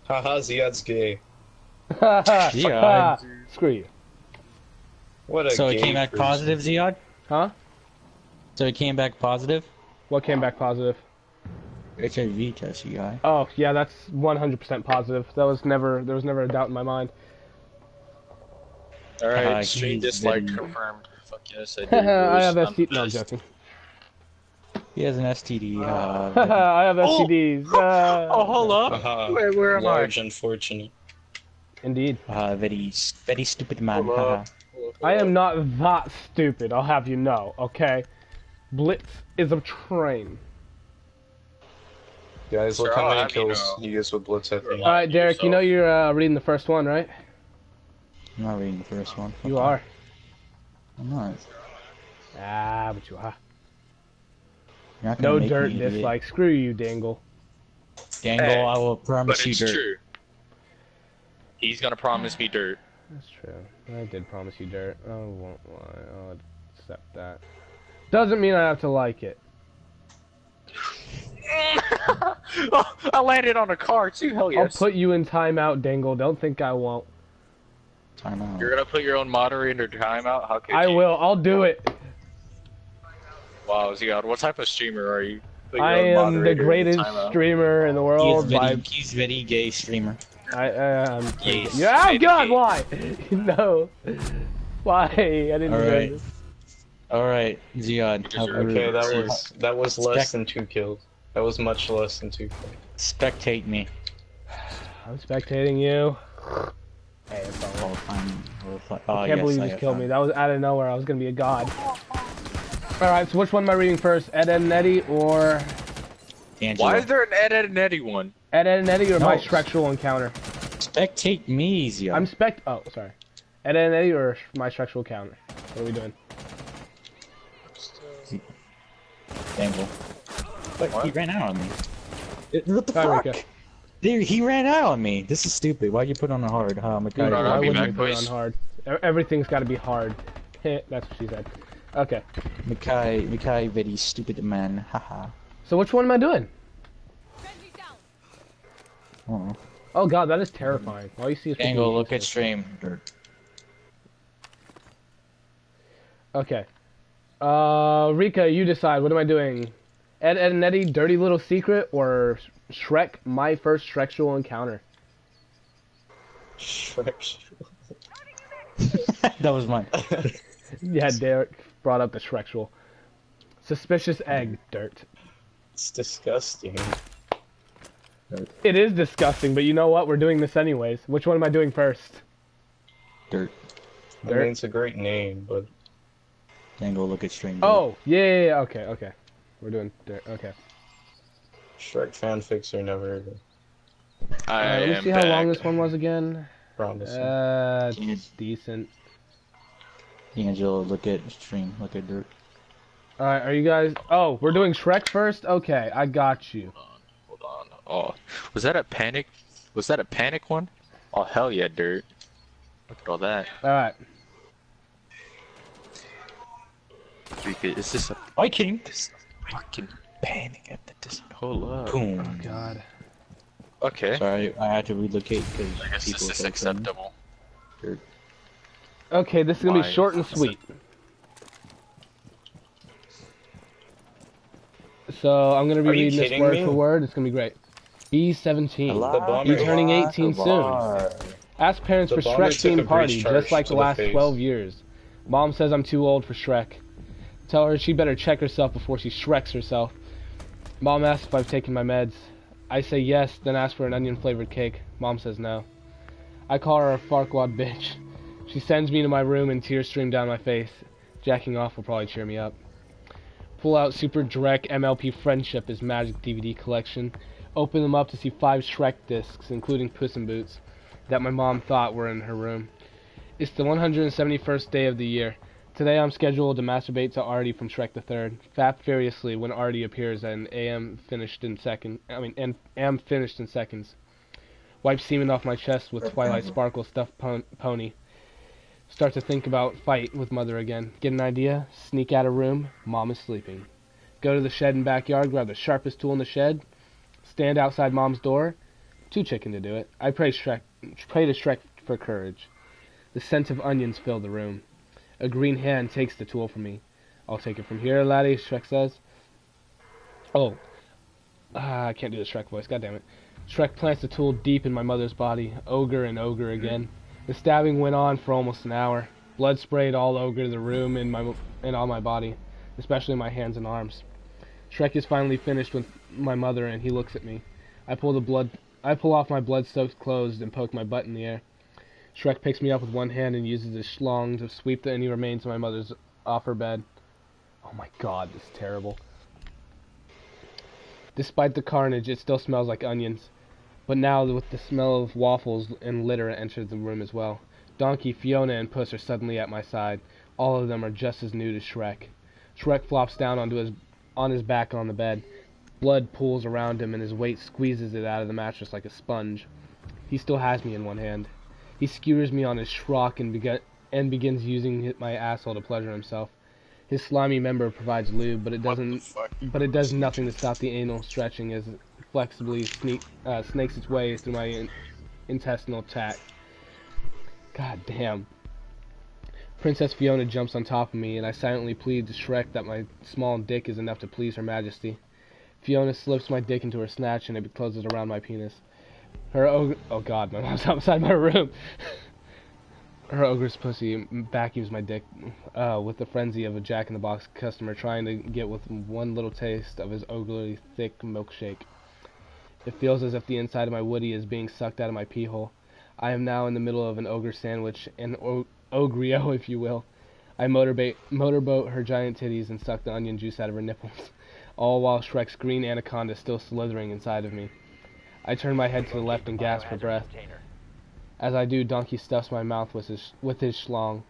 Haha, Ziad's gay. Ziad. Screw you. What a So it gay came back person. positive, Ziad? Huh? So it came back positive? What came back positive? HIV test, Ziad. Oh, yeah, that's 100% positive. There was never a doubt in my mind. Alright, stream he's dislike been- confirmed. Fuck yes, I do. I have I'm STD. No, I'm pissed. joking. He has an STD. I have STDs. Oh, hold up. Haha, Where am I? large unfortunate. Indeed. Very stupid man. Hold Haha. up. I am not that stupid, I'll have you know, okay? Blitz is a train. Guys, look Sure, how I'll many have you kills know. he gets with Blitz, I think. Alright, Derek, you know you're reading the first one, right? I'm not reading the first one. You are. I'm not. Ah, but you are. You're not gonna No make dirt me, idiot. dislike. Screw you, Dangle. Dangle, Hey, I will promise But you it's dirt. true. He's gonna promise me dirt. That's true. I did promise you dirt. I won't lie. I'll accept that. Doesn't mean I have to like it. Oh, I landed on a car too. Hell yes. I'll put you in timeout, Dangle. Don't think I won't. Time out. You're gonna put your own moderator timeout? How could I you? will. I'll do it. Wow, Ziad, what type of streamer are you? Put your I own am the moderator in greatest timeout. streamer in the world. He's very gay streamer. I'm Yes, yeah, oh maybe. God, why? No. Why? I didn't do Alright. this. Alright, Ziad. Okay, that was less than 2 kills. That was much less than 2 kills. Spectate me. I'm spectating you. Hey, it's all right. I can't believe you just killed me. That was out of nowhere. I was gonna be a god. Alright, so which one am I reading first? Ed, Ed, and Eddie or... Angela. Why is there an Ed, Ed, and Eddie one? Ed, Ed, and Eddie or No. my Shrexual encounter? Spectate me, Ziad. I'm oh, sorry. Ed, Ed, and Eddie or my Shrexual encounter? What are we doing? Dangle. But What? he ran out on me. What the Sorry, fuck? Rika. Dude, he ran out on me. This is stupid. Why'd you put on a hard? Dude, I'll why be wouldn't back, you put it on boys. hard? Everything's gotta be hard. That's what she said. Okay. Mikai, very stupid man. Haha. So which one am I doing? Oh. Oh god, that is terrifying. All you see is Dangle, freaking look at angels. stream. Dirt. Okay. Rika, you decide. What am I doing? Ed, Ed, and Eddie, Dirty Little Secret, or Shrek, my first Shrexual encounter? Shrek. That was mine. Yeah, Derek brought up the Shrexual. Suspicious egg, dirt. It's disgusting. It is disgusting, but you know what? We're doing this anyways. Which one am I doing first? Dirt. I mean, it's a great name, but Dangle, look at stream. Oh, yeah, okay, okay. We're doing dirt, okay. Shrek fanfics are never I Let me am see how long back. this one was again. promising. It's decent. Angela, look at stream. Look at dirt. Alright, are you guys... Oh, we're doing Shrek first? Okay, I got you. Hold on. Oh, was that a panic? Was that a panic one? Oh hell yeah, dirt. Look at all that. Alright. Is this a Viking. fucking panic at the hold up? Boom. God. Okay. Sorry, I had to relocate because I guess people this is said acceptable. Dirt. Okay, this is gonna be Why? short and sweet. So, I'm gonna be Are you reading this kidding word me? for word. It's gonna be great. B17. The bomber- He's turning 18 soon. Ask parents The for bomber Shrek took a themed party, breach charge just like to the the last face. 12 years. Mom says I'm too old for Shrek. Tell her she better check herself before she Shreks herself. Mom asks if I've taken my meds. I say yes, then ask for an onion-flavored cake. Mom says no. I call her a Farquaad bitch. She sends me to my room and tears stream down my face. Jacking off will probably cheer me up. Pull out Super Drek MLP Friendship, his magic DVD collection. Open them up to see 5 Shrek discs, including Puss in Boots, that my mom thought were in her room. It's the 171st day of the year. Today I'm scheduled to masturbate to Artie from Shrek the Third. Fap furiously when Artie appears and am finished in seconds. Wipe semen off my chest with Twilight Sparkle stuffed pony. Start to think about fight with mother again. Get an idea? Sneak out of room. Mom is sleeping. Go to the shed and backyard, grab the sharpest tool in the shed. Stand outside mom's door. Too chicken to do it. I pray to Shrek for courage. The scent of onions filled the room. A green hand takes the tool from me. I'll take it from here, laddie, Shrek says. Oh. I can't do the Shrek voice, god damn it. Shrek plants the tool deep in my mother's body, ogre and ogre again. The stabbing went on for almost an hour. Blood sprayed all over the room and on my body, especially my hands and arms. Shrek is finally finished with my mother, and he looks at me. I pull off my blood-soaked clothes and poke my butt in the air. Shrek picks me up with one hand and uses his schlong to sweep any remains of my mother's off her bed. Oh my god, this is terrible. Despite the carnage, it still smells like onions. But now, with the smell of waffles and litter, enters the room as well. Donkey, Fiona, and Puss are suddenly at my side. All of them are just as new to Shrek. Shrek flops down on his back on the bed. Blood pools around him, and his weight squeezes it out of the mattress like a sponge. He still has me in one hand. He skewers me on his schrock and begins using my asshole to pleasure himself. His slimy member provides lube, but it does nothing to stop the anal stretching as it flexibly snakes its way through my intestinal tract. God damn. Princess Fiona jumps on top of me, and I silently plead to Shrek that my small dick is enough to please Her Majesty. Fiona slips my dick into her snatch, and it closes around my penis. Oh god, my mom's outside my room. Her ogre's pussy vacuums my dick with the frenzy of a Jack-in-the-Box customer trying to get with one little taste of his ogre thick milkshake. It feels as if the inside of my woody is being sucked out of my pee hole. I am now in the middle of an ogre sandwich, an ogrio, if you will. I motorboat her giant titties and suck the onion juice out of her nipples, all while Shrek's green anaconda is still slithering inside of me. I turn my head to the left and gasp for breath. As I do, Donkey stuffs my mouth with his schlong.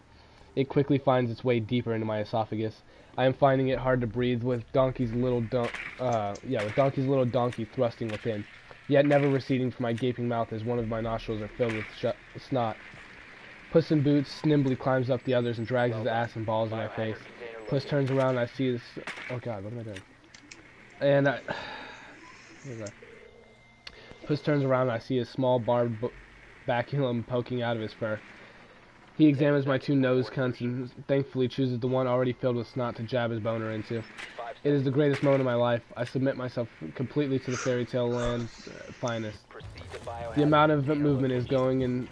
It quickly finds its way deeper into my esophagus. I am finding it hard to breathe with Donkey's little donkey thrusting within, yet never receding from my gaping mouth as one of my nostrils are filled with snot. Puss in Boots nimbly climbs up the others and drags his ass and balls in my face. Puss turns around and I see this. Oh god, what am I doing? And Puss turns around and I see a small barbed baculum poking out of his fur. He examines my two nose cunts and thankfully chooses the one already filled with snot to jab his boner into. It is the greatest moment of my life. I submit myself completely to the fairy tale land's finest. The amount of movement is going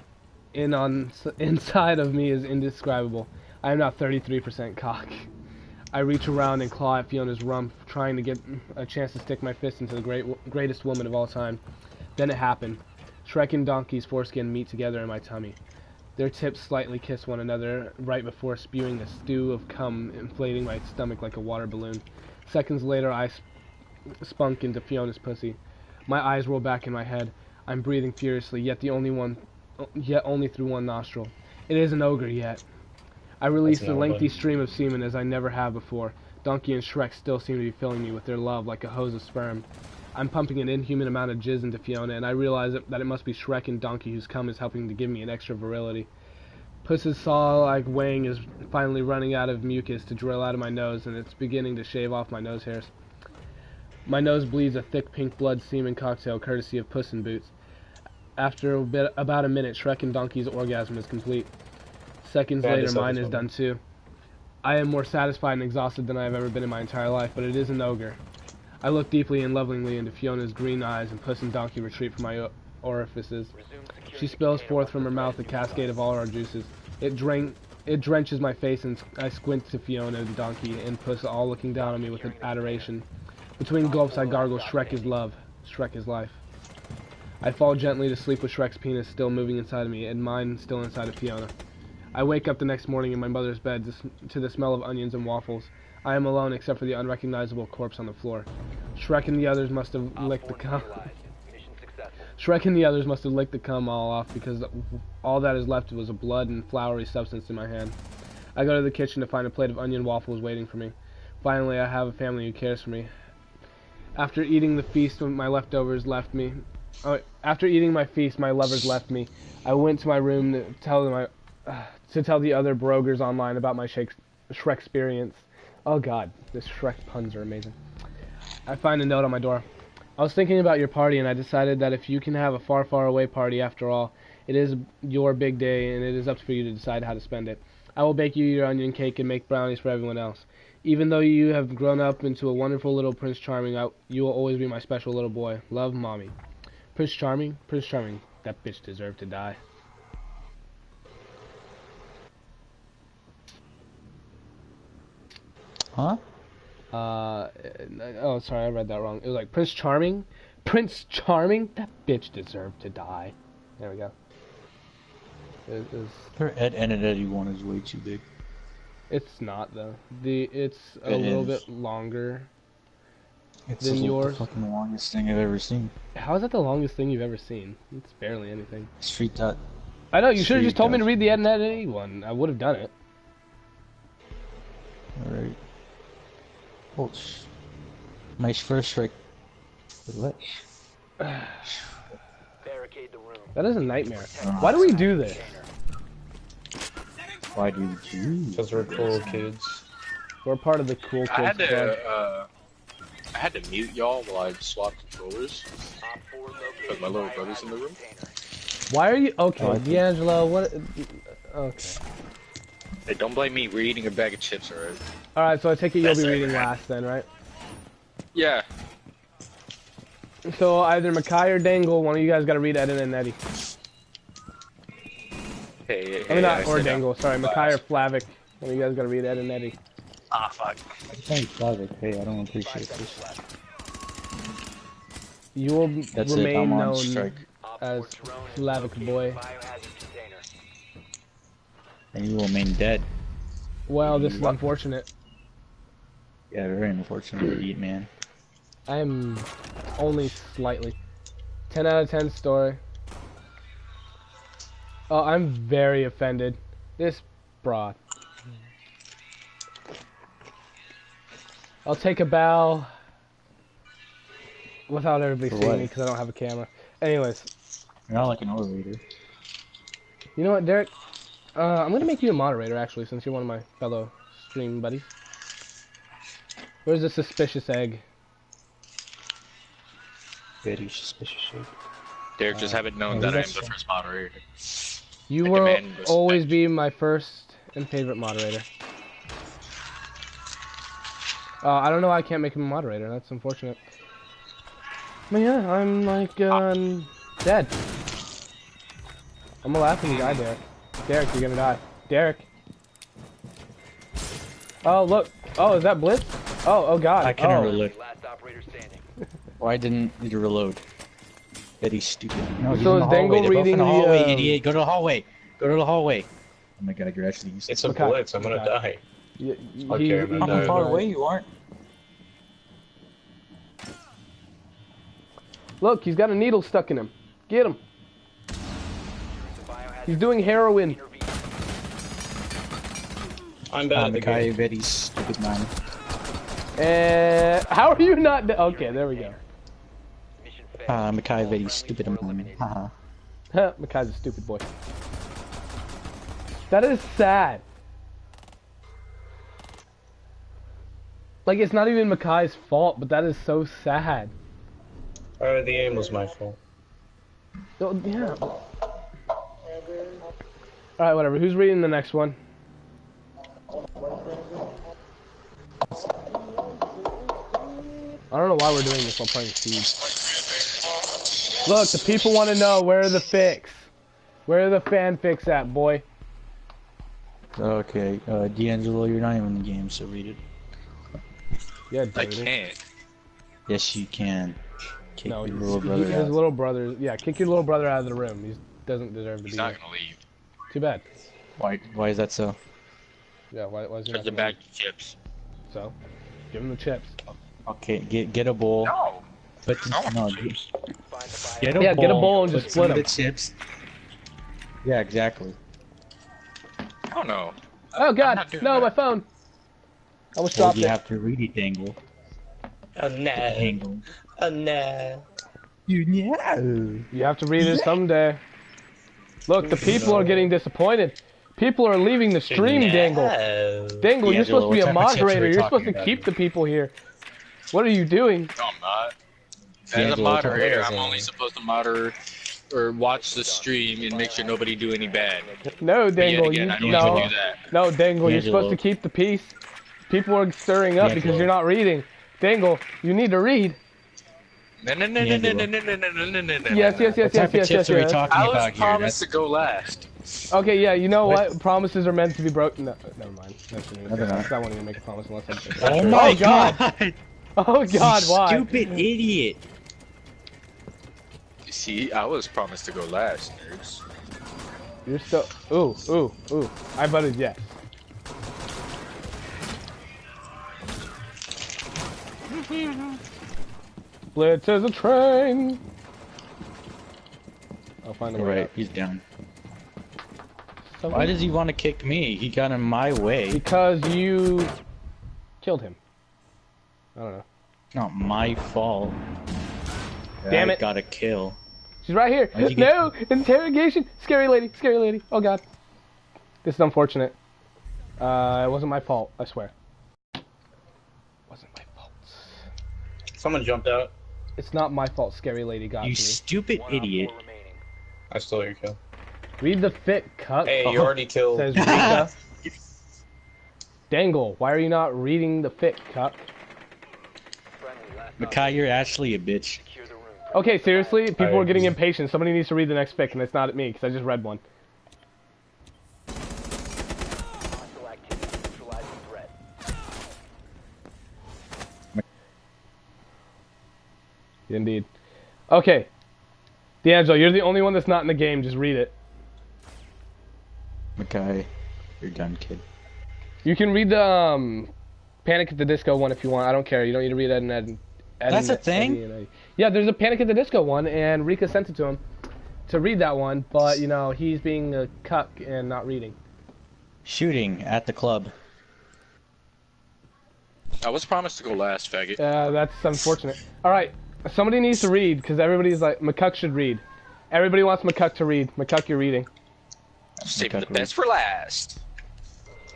inside of me is indescribable. I am now 33% cock. I reach around and claw at Fiona's rump, trying to get a chance to stick my fist into the greatest woman of all time. Then it happened. Shrek and Donkey's foreskin meet together in my tummy. Their tips slightly kiss one another right before spewing a stew of cum, inflating my stomach like a water balloon. Seconds later, I spunk into Fiona's pussy. My eyes roll back in my head. I'm breathing furiously, yet only through one nostril. It isn't ogre yet. I release a lengthy stream of semen as I never have before. Donkey and Shrek still seem to be filling me with their love like a hose of sperm. I'm pumping an inhuman amount of jizz into Fiona, and I realize that it must be Shrek and Donkey whose cum is helping to give me an extra virility. Puss's saw-like wang is finally running out of mucus to drill out of my nose, and it's beginning to shave off my nose hairs. My nose bleeds a thick pink blood semen cocktail courtesy of Puss in Boots. After about a minute, Shrek and Donkey's orgasm is complete. Seconds later, mine is done too. I am more satisfied and exhausted than I have ever been in my entire life, but it is an ogre. I look deeply and lovingly into Fiona's green eyes, and Puss and Donkey retreat from my orifices. She spills forth from her mouth a cascade of all our juices. It drenches my face, and I squint to Fiona and Donkey and Puss, all looking down on me with adoration. Between gulps, I gargle, "Shrek is love. Shrek is life." I fall gently to sleep with Shrek's penis still moving inside of me, and mine still inside of Fiona. I wake up the next morning in my mother's bed to the smell of onions and waffles. I am alone except for the unrecognizable corpse on the floor. Shrek and the others must have licked the cum. Shrek and the others must have licked the cum all off because all that is left was a blood and floury substance in my hand. I go to the kitchen to find a plate of onion waffles waiting for me. Finally, I have a family who cares for me. After eating the feast, my lovers left me. I went to my room to tell the other brogers online about my Shrek experience. Oh god, this Shrek puns are amazing. I find a note on my door. I was thinking about your party, and I decided that if you can have a far, far away party after all, it is your big day, and it is up for you to decide how to spend it. I will bake you your onion cake and make brownies for everyone else. Even though you have grown up into a wonderful little Prince Charming, you will always be my special little boy. Love, Mommy. Prince Charming? Prince Charming. That bitch deserved to die. Huh? Oh, sorry, I read that wrong. It was like Prince Charming? Prince Charming? That bitch deserved to die. There we go. It is... Her Ed and Eddie one is way too big. It's not, though. It's a little bit longer It's than yours. the fucking longest thing I've ever seen. How is that the longest thing you've ever seen? It's barely anything. Street dot. I know, you should have just told me to Street read the Ed and Eddie one. I would have done it. Alright. Oh, my first strike. What? Barricade the room. That is a nightmare. Why do we do this? Why do you? Because we're cool kids. We're part of the cool I kids club. had to mute y'all while I swapped controllers. Op 4 located Because my little brother's in the room. Why are you... Okay, Oh, I think- D'Angelo, what... Okay. Hey, don't blame me. We're eating a bag of chips, alright? Alright, so I take it you'll be That's reading it. last then, right? Yeah. So either Mackay or Dangle, one of you guys gotta read Ed and Eddie. Hey, I mean, not I or said Dangle, sorry, Mackay or Flavic. One of you guys gotta read Ed and Eddie. Ah, fuck. Thanks, Slavic. Hey, I don't appreciate this. You will That's it. remain I'm on known strike. as Flavic boy. And you will remain dead. Well, this is unfortunate. Yeah, very unfortunate to eat, man. I am only slightly. 10 out of 10 story. Oh, I'm very offended. This broad. I'll take a bow without everybody For seeing what? me because I don't have a camera. Anyways, You're not like an orator. you know what, Derek? I'm gonna make you a moderator actually, since you're one of my fellow stream buddies. Where's the suspicious egg? Very suspicious shape. Derek, just have it known yeah, that I am that's the fine. first moderator. You I will demand respect. always be my first and favorite moderator. I don't know why I can't make him a moderator. That's unfortunate. But yeah, I'm like, dead. I'm gonna laugh when you die, Derek. Derek, you're gonna die. Derek. Oh, look. Oh, is that Blitz? Oh God. I couldn't oh. reload. Last operator standing. Why didn't you reload? Eddie's stupid. No, he's So in the is Dangle hallway. They're both in reading the the, hallway, idiot. Go to the hallway. Go to the hallway. Oh my god, you're actually useless. It's a Okay. blitz. I'm gonna Okay. die. Okay, I'm gonna die. How far away you aren't? Look, he's got a needle stuck in him. Get him. He's doing heroin. I'm bad at the Mackay game. Eddie's stupid man. And how are you not? Okay, there we go. Mission failed. Mackay Eddie's stupid man. Haha. Mackay's a stupid boy. That is sad. Like, it's not even Mackay's fault, but that is so sad. The aim was my fault. Oh, yeah. Alright, whatever. Who's reading the next one? I don't know why we're doing this while playing Siege. Look, the people want to know, where are the fics? Where are the fanfics at, boy? Okay, D'Angelo, you're not even in the game, so read it. Yeah, I dude. can't. Yes, you can. Kick No, your he's, little brother his out. little brother. Yeah, kick your little brother out of the room. He doesn't deserve to He's be not here. gonna leave. Too bad. Why is that so? Yeah, why is he Put not the gonna bag leave? of chips. So, give him the chips. Okay, get a bowl. No. But I want no, chips. get a Yeah, bowl. get a bowl and put just some split of 'em. the chips. Yeah, exactly. I don't know. Oh I'm God, not doing no, that. my phone. I almost Well, dropped you it. have to read it, Dangle. Oh no. Dangle. Oh no. You know. You have to read it someday. Look, the people are getting disappointed. People are leaving the stream, Dangle. Dangle, you're supposed to be a moderator. You're supposed to keep the people here. What are you doing? No, I'm not. As a D'Angelo, moderator, D'Angelo. I'm only supposed to moderate or watch the stream and make sure nobody do any bad. No, But yet Dangle, again, you I don't no, even do that. no, Dangle, you're D'Angelo. supposed to keep the peace. People are stirring up because D'Angelo. you're not reading. Dangle, you need to read. No, no, no, no, no, no, no, no, no, no, no, no. Yes, yes, yes, What yes, type of yes, chips yes, are we yes. talking I was about here? promised to go last. Okay, yeah, you know What? what? Promises are meant to be broken. No, never mind. Never mind. I won't even make a promise unless I. Oh my God. god! Oh God, why? Stupid idiot! See, I was promised to go last, nerds. You're still. Ooh, ooh, ooh. I voted yes. Blitz is a train. I'll find a way Alright, out. he's down. Something- Why does he want to kick me? He got in my way. Because you killed him. I don't know. It's not my fault. Damn I it. got a kill. She's right here. Why'd you get- No! Interrogation! Scary lady! Scary lady! Oh God. This is unfortunate. It wasn't my fault, I swear. Wasn't my fault. Someone jumped out. It's not my fault scary lady got You to me. stupid One op idiot. 4 remaining. I stole your kill. Read the fit cup. Hey, you already killed. Says Rika. Dangle, why are you not reading the fit cup? Friendly, last Makai, you're actually a bitch. secure the room. Okay, seriously, people I are getting agree. impatient. Somebody needs to read the next fic, and it's not at me, because I just read one. Hostile activity. Neutralizing threat. Indeed. Okay. D'Angelo, you're the only one that's not in the game. Just read it. Makai, you're done, kid. You can read the Panic at the Disco one if you want. I don't care. You don't need to read Ed and Ed. That's a thing? Eddie and Eddie. Yeah, there's a Panic at the Disco one, and Rika sent it to him to read that one, but, you know, he's being a cuck and not reading. Shooting at the club. I was promised to go last, faggot. That's unfortunate. Alright, somebody needs to read, because everybody's like, McCuck should read. Everybody wants McCuck to read. McCuck, you're reading. Saving the best for last.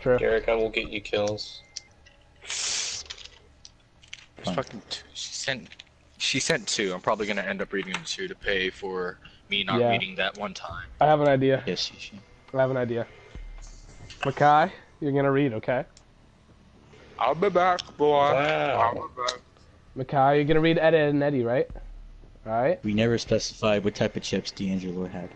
True. Derek, I will get you kills. There's fucking two. She sent two. I'm probably gonna end up reading them two to pay for me not Yeah. reading that one time. I have an idea. Yes, you should. I have an idea. Makai, you're gonna read, okay? I'll be back, boy. Wow. I'll be back. Makai, you're gonna read Ed, Ed and Eddie, right? Alright? We never specified what type of chips D'Angelo had.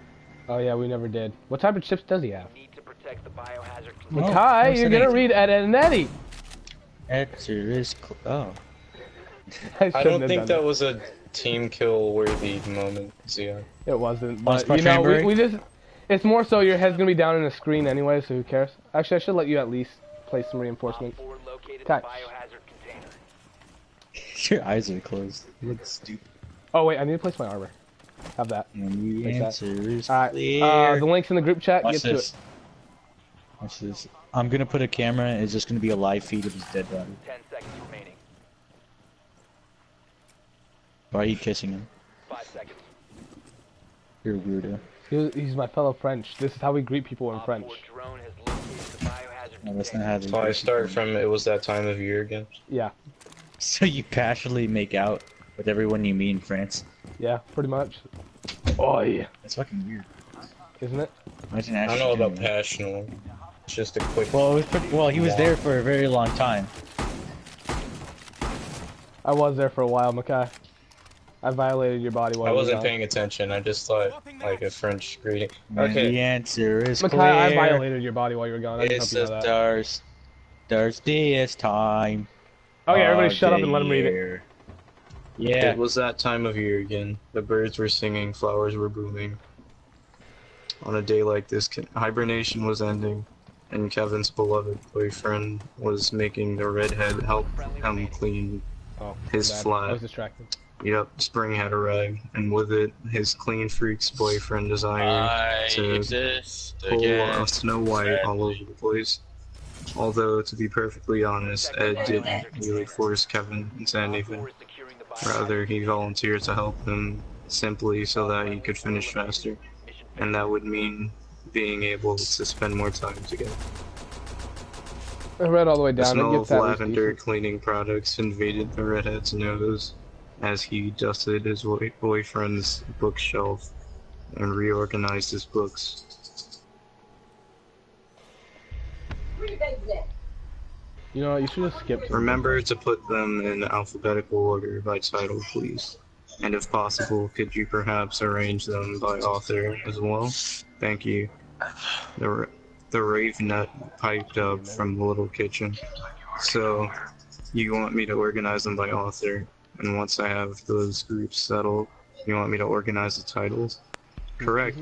Oh yeah, we never did. What type of chips does he have? Need to protect the biohazard No, Makai, I you're said gonna anything. read Ed, Ed and Eddie! Answer is oh. I shouldn't don't have think done that was a team kill worthy moment, Zia. It wasn't, Lost but my you know, Cranberry? we just... It's more so your head's gonna be down in the screen anyway, so who cares? Actually, I should let you at least place some reinforcement. Op 4 located Touch. the biohazard container. Your eyes are closed. You look stupid. Oh wait, I need to place my armor. Have that. And the Like that. answer is Alright, clear. the link's in the group chat, Watch get to this. it. Watch this. I'm gonna put a camera, and it's just gonna be a live feed of his dead body. 10 seconds remaining. Why are you kissing him? 5 seconds. You're a weirdo. He's my fellow French. This is how we greet people in Op French. 4 drone has located the biohazard No, that's container. not how they So I do start it. from it was that time of year again. Yeah, So you casually make out with everyone you meet in France? yeah, pretty much. Oh yeah, That's fucking weird. isn't it? Imagine I actually don't know doing about that. passional. It's just a quick. Well, it was pretty, well, he was there for a very long time. I was there for a while, Makai. I violated your body while I you were wasn't gone. paying attention. I just thought like a French greeting. And Okay. the answer is Makai, clear. I violated your body while you were gone. I It's just hope you the know that. stars. Thursday's time. Okay, everybody of shut up the and let him read it. year. Yeah. It was that time of year again. The birds were singing, flowers were blooming. On a day like this, hibernation was ending, and Kevin's beloved boyfriend was making the redhead help him clean. Oh, His bad. flat. I was distracted. Yep, spring had arrived, and with it, his clean freak's boyfriend desired I to exist pull again. a Snow White all over the place. Although, to be perfectly honest, Ed didn't really force Kevin into Op anything. 4 is securing the biohazard. Rather, he volunteered to help him simply so that he could finish faster, Mission and that would mean being able to spend more time together. I read all the way The down. It smell gets of that was lavender decent. cleaning products invaded the redhead's nose, as he dusted his boyfriend's bookshelf and reorganized his books. You know what, you should have skipped him. Remember to put them in alphabetical order by title, please. And if possible, could you perhaps arrange them by author as well? Thank you. The ravenet piped up from the little kitchen. So, you want me to organize them by author, and once I have those groups settled, you want me to organize the titles? Correct.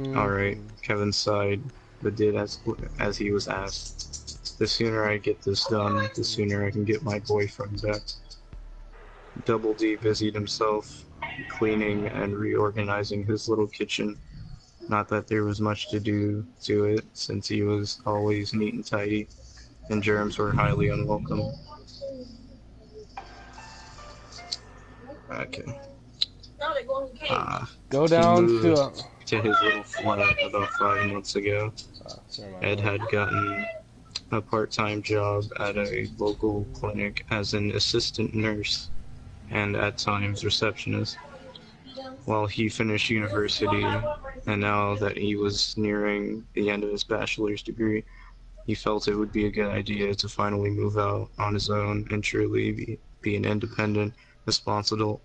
Alright, Kevin sighed, but did as he was asked. The sooner I get this done, the sooner I can get my boyfriend back. Double D busied himself, cleaning and reorganizing his little kitchen. Not that there was much to do to it, since he was always neat and tidy, and germs were highly unwelcome. Okay. Go down he to moved to his little flat about 5 months ago. Ed had gotten a part-time job at a local clinic as an assistant nurse and at times receptionist. While he finished university, and now that he was nearing the end of his bachelor's degree, he felt it would be a good idea to finally move out on his own and truly be an independent, responsible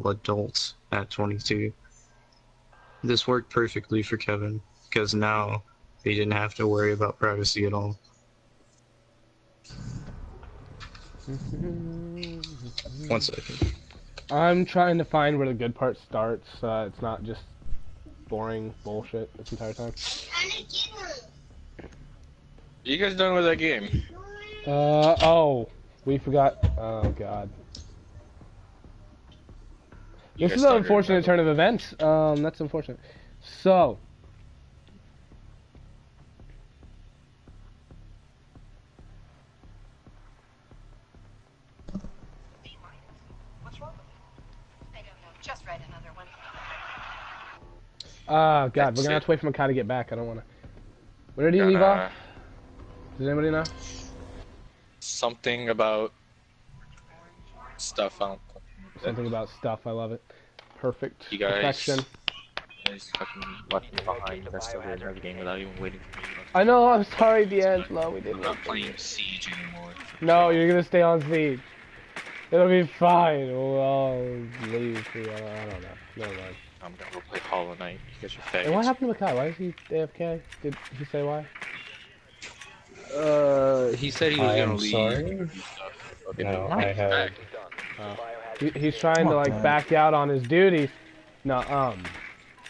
adult at 22. This worked perfectly for Kevin, because now he didn't have to worry about privacy at all. One second. I'm trying to find where the good part starts, so it's not just boring bullshit this entire time. You guys done with that game? Oh, we forgot. Oh god. You This guys is an started, unfortunate remember? turn of events. That's unfortunate. So. Just read another one. Oh god, That's we're gonna have it. to wait for Makai to get back. I don't wanna. Where did he leave off? Does anybody know? Something about stuff. I don't Something about stuff. I love it. Perfect. You guys- Perfection. Guys fucking left me behind. You guys still did another game without even waiting for me. I know. I'm sorry, D'Angelo. We I'm didn't. not playing Siege anymore. No, you're gonna stay on Siege. It'll be fine. We'll all leave. I don't know. Never mind. I'm gonna go play Hollow Knight. You guys are faggots. And what happened to Makai? Why is he AFK? Did he say why? He said he was I gonna am leave. sorry. and stuff. Okay, No, but I have. Done. Oh. Biohazard He's trying to like on, man. back out on his duties. No, Yeah,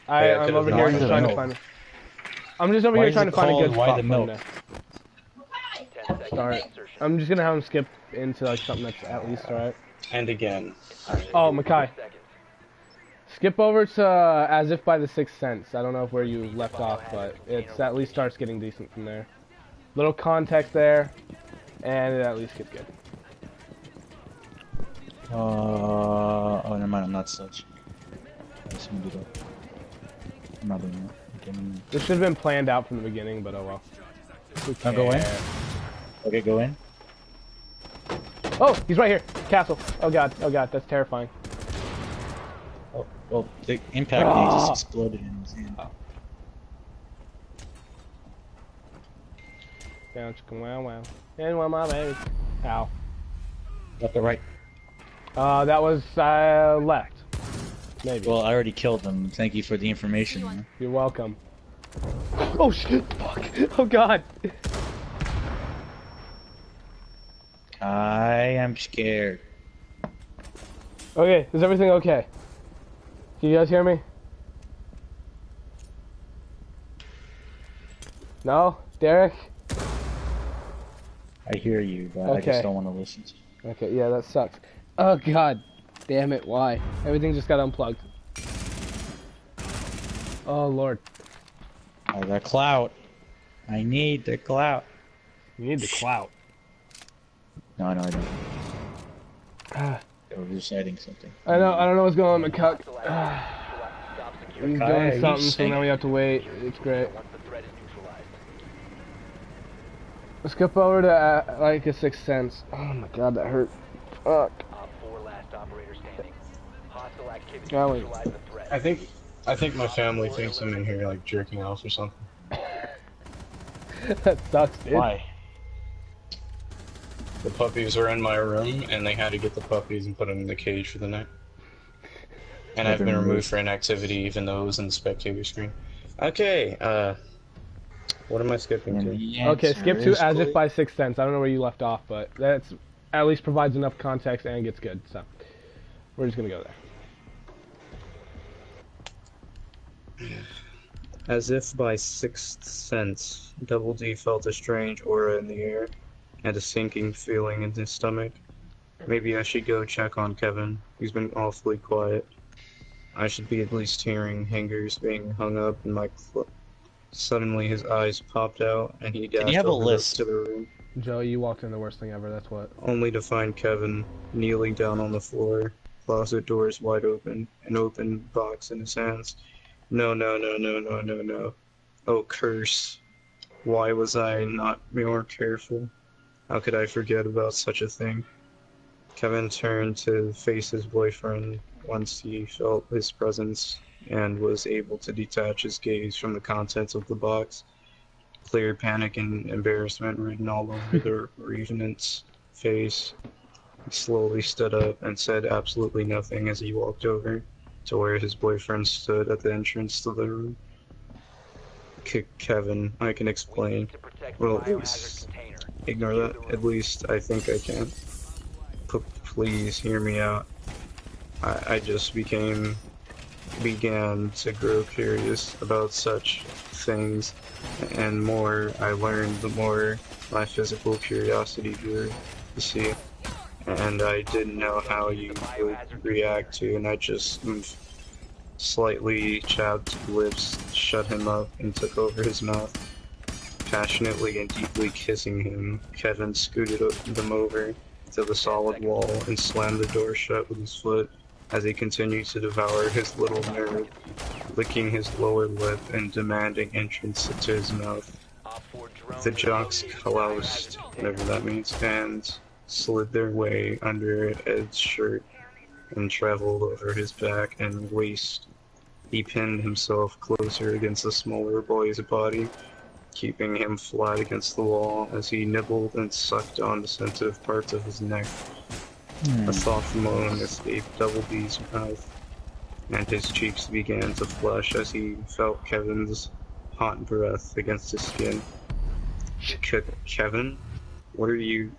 I'm could've over known here why just the trying to milk? find. I'm just over Why here is trying it to find a called good Why spot the for him Milk? to 10 seconds start. to insertion. I'm just gonna have him skip into like something that's at least alright. And again. Oh, Makai, Seconds. skip over to As If by the Sixth Sense. I don't know where you left off, but it's at least starts getting decent from there. Little context there, and it at least gets good. Oh, never mind. I'm not such. I just gonna do that. I'm not doing that. Okay, This should have been planned out from the beginning, but oh well. Who I'll go in. cares? Okay, go in. Oh, he's right here. Castle. Oh god, that's terrifying. Oh, well, the impact gauge just exploded in his hand. Down, chicken, wow, wow. And one my baby. Ow. Left or right? That was left. Maybe. Well, I already killed them. Thank you for the information. Man. You're welcome. Oh shit! Fuck! Oh god! I am scared. Okay, is everything okay? Can you guys hear me? No? Derek? I hear you, but I Okay. just don't want to listen to you. Okay, yeah, that sucks. Oh god. Damn it, why? Everything just got unplugged. Oh lord. Oh, the clout. I need the clout. You need the clout. No, I don't. Ah, They were reciting something. I don't know what's going on with Cuck. Select stop secure. He's Makai, are doing you something, so saying- now we have to wait. It's great. Once the threat is neutralized. Let's skip over to like a Sixth Sense. Oh my god, that hurt. Fuck. Op 4 last operator Indicate Yeah, that wait. you neutralize the threat. I think my family thinks I'm in here like jerking off or something. That sucks, dude. Why? The puppies were in my room, and they had to get the puppies and put them in the cage for the night. And Yeah, I've they're been removed removed. for inactivity, even though it was in the spectator screen. Okay, what am I skipping And to? the Okay, answer skip to is As If clear. by Sixth Sense. I don't know where you left off, but that's at least provides enough context and gets good. So we're just gonna go there. As if by sixth sense, Double D felt a strange aura in the air, and a sinking feeling in his stomach. Maybe I should go check on Kevin. He's been awfully quiet. I should be at least hearing hangers being hung up in my Suddenly his eyes popped out, and he Did he dashed have a over lisp? to the room, Joey, you walked in the worst thing ever. That's what. only to find Kevin kneeling down on the floor, closet doors wide open, an open box in his hands. No, no, no, no, no, no, no. Oh, curse. Why was I not more careful? How could I forget about such a thing? Kevin turned to face his boyfriend once he felt his presence and was able to detach his gaze from the contents of the box. Clear panic and embarrassment written all over the revenant's face. He slowly stood up and said absolutely nothing as he walked over to where his boyfriend stood at the entrance to the room. Kevin, I can We explain. need to protect the Well, at biohazard least container. ignore Secure that. the At room. least I think I can. Please hear me out. I just began to grow curious about such things, and more I learned, the more my physical curiosity grew. You see, and I didn't know how you would react to, and I just slightly chapped lips, shut him up, and took over his mouth. Passionately and deeply kissing him, Kevin scooted them over to the solid wall and slammed the door shut with his foot as he continued to devour his little nerd, licking his lower lip and demanding entrance to his mouth. Op 4 drone The has jocks located the cloused, biohazard whatever container. that means, and slid their way under Ed's shirt and traveled over his back and waist. He pinned himself closer against the smaller boy's body, keeping him flat against the wall as he nibbled and sucked on the sensitive parts of his neck. A soft moan escaped Double D's mouth, and his cheeks began to flush as he felt Kevin's hot breath against his skin. Kevin? What are you...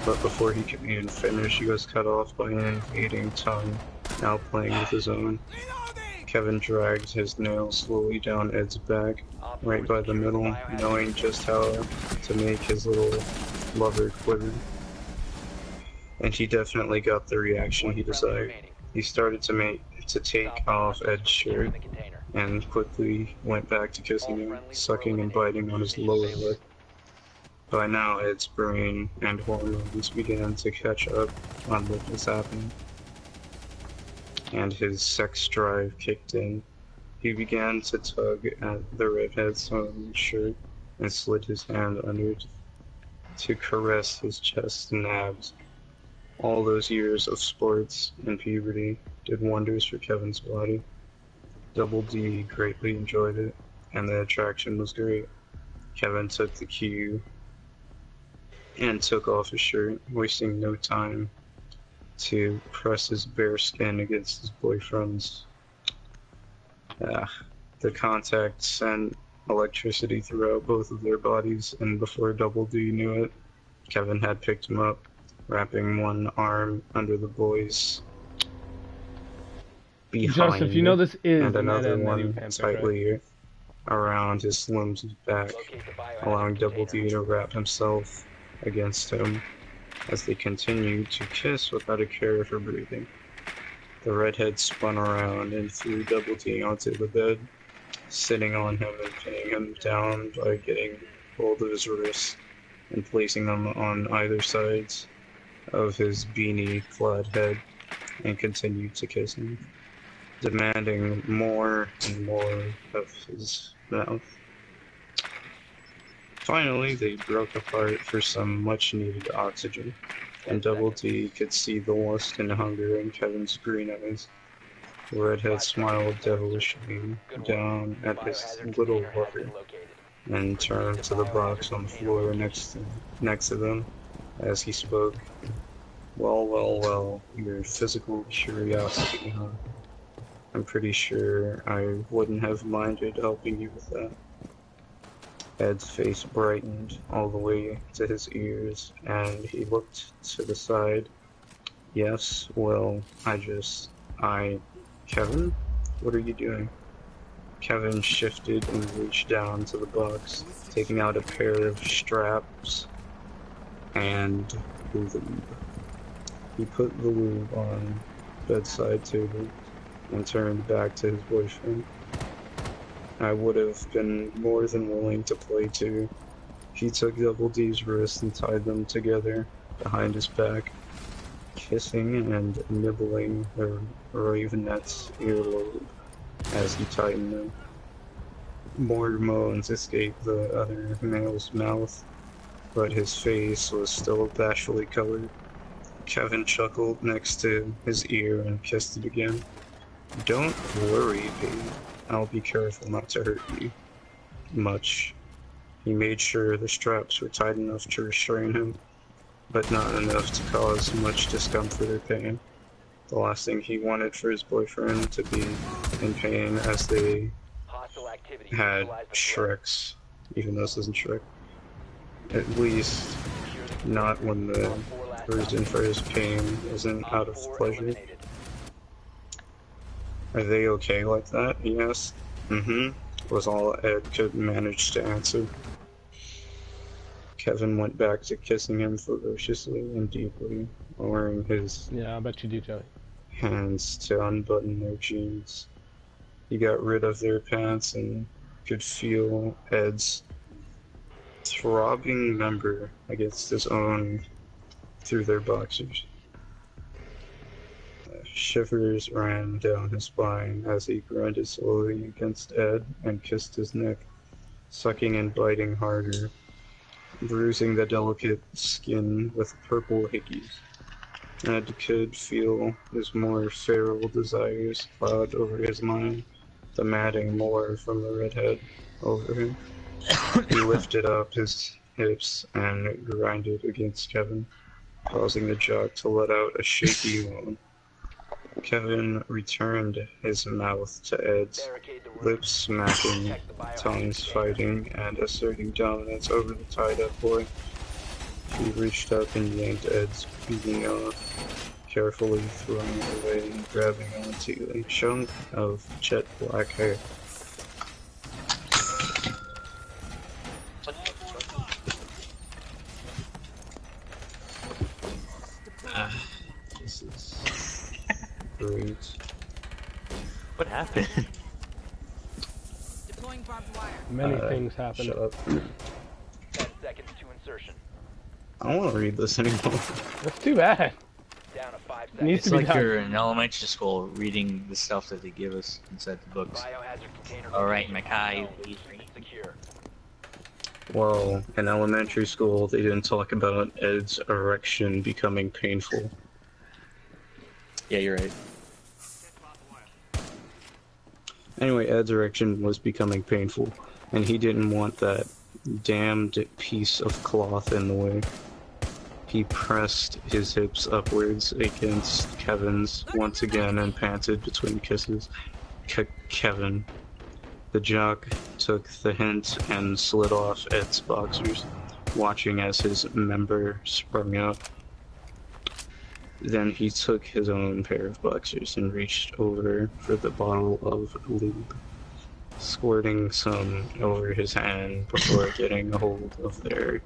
But before he could even finish, he was cut off by an invading tongue, now playing with his own. Kevin dragged his nails slowly down Ed's back, Op right 4 by the secured middle, biohazard knowing container. just how to make his little lover quiver. And he definitely got the reaction One he friendly desired. remaining. He started to take Stop off hostiles Ed's from securing shirt the container. and quickly went back to kissing All him, friendlies were sucking and eliminated. biting on his Mission lower failure. lip. By now, Ed's brain and hormones began to catch up on what was happening, and his sex drive kicked in. He began to tug at the redhead's sewn shirt and slid his hand under to caress his chest and abs. All those years of sports and puberty did wonders for Kevin's body. Double D greatly enjoyed it, and the attraction was great. Kevin took the cue and took off his shirt, wasting no time to press his bare skin against his boyfriend's. The contact sent electricity throughout both of their bodies, and before Double D knew it, Kevin had picked him up, wrapping one arm under the boy's behind, Joseph, you know this is and an another NN one fanfic, right? tightly around his limbs back, Locate the biohazard allowing Double container. D to wrap himself against him as they continued to kiss without a care for breathing. The redhead spun around and threw Double D onto the bed, sitting on him and pinning him down by getting hold of his wrists and placing them on either sides of his beanie-clad head, and continued to kiss him, demanding more and more of his mouth. Finally, they broke apart for some much-needed oxygen, and Double D could see the lust and hunger in Kevin's green eyes. The redhead smiled devilishly down at his little lover and turned to the box on the floor next to them as he spoke. Well, well, well, your physical curiosity, huh? I'm pretty sure I wouldn't have minded helping you with that. Ed's face brightened all the way to his ears, and he looked to the side. Yes, well, Kevin? What are you doing? Kevin shifted and reached down to the box, taking out a pair of straps and lube. He put the lube on bedside table and turned back to his boyfriend. I would have been more than willing to play too. He took Double D's wrists and tied them together behind his back, kissing and nibbling her ravenet's earlobe as he tightened them. More moans escaped the other male's mouth, but his face was still bashfully colored. Kevin chuckled next to his ear and kissed it again. Don't worry, babe. I'll be careful not to hurt you much. He made sure the straps were tight enough to restrain him, but not enough to cause much discomfort or pain. The last thing he wanted for his boyfriend to be in pain as they had Shreks, even though this isn't Shrek. At least not when the reason for his pain isn't out of pleasure. Are they okay like that? He asked. Was all Ed could manage to answer. Kevin went back to kissing him ferociously and deeply, lowering his Yeah, I bet you do, Joey. hands to unbutton their jeans. He got rid of their pants and could feel Ed's throbbing member against his own through their boxers. Shivers ran down his spine as he grunted slowly against Ed and kissed his neck, sucking and biting harder, bruising the delicate skin with purple hickeys. Ed could feel his more feral desires cloud over his mind, demanding more from the redhead over him. He lifted up his hips and grinded against Kevin, causing the jock to let out a shaky moan. Kevin returned his mouth to Ed's, lips smacking, tongues fighting, and asserting dominance over the tied-up boy. He reached up and yanked Ed's beating off, carefully throwing it away and grabbing onto a chunk of jet black hair. This is great. What happened? Deploying barbed wire. Many things happened. Shut up. 10 seconds to insertion. I don't want to read this anymore. That's too bad. Down to 5 It needs seconds. It's to be like done. you're in elementary school reading the stuff that they give us inside the books. Biohazard container. Alright, location Mackay, unknown. please. Secure. Well, in elementary school, they didn't talk about Ed's erection becoming painful. Yeah, you're right. Anyway, Ed's erection was becoming painful, and he didn't want that damned piece of cloth in the way. He pressed his hips upwards against Kevin's once again and panted between kisses. Kevin. The jock took the hint and slid off Ed's boxers, watching as his member sprung up. Then he took his own pair of boxers and reached over for the bottle of lube, squirting some over his hand before getting a hold of their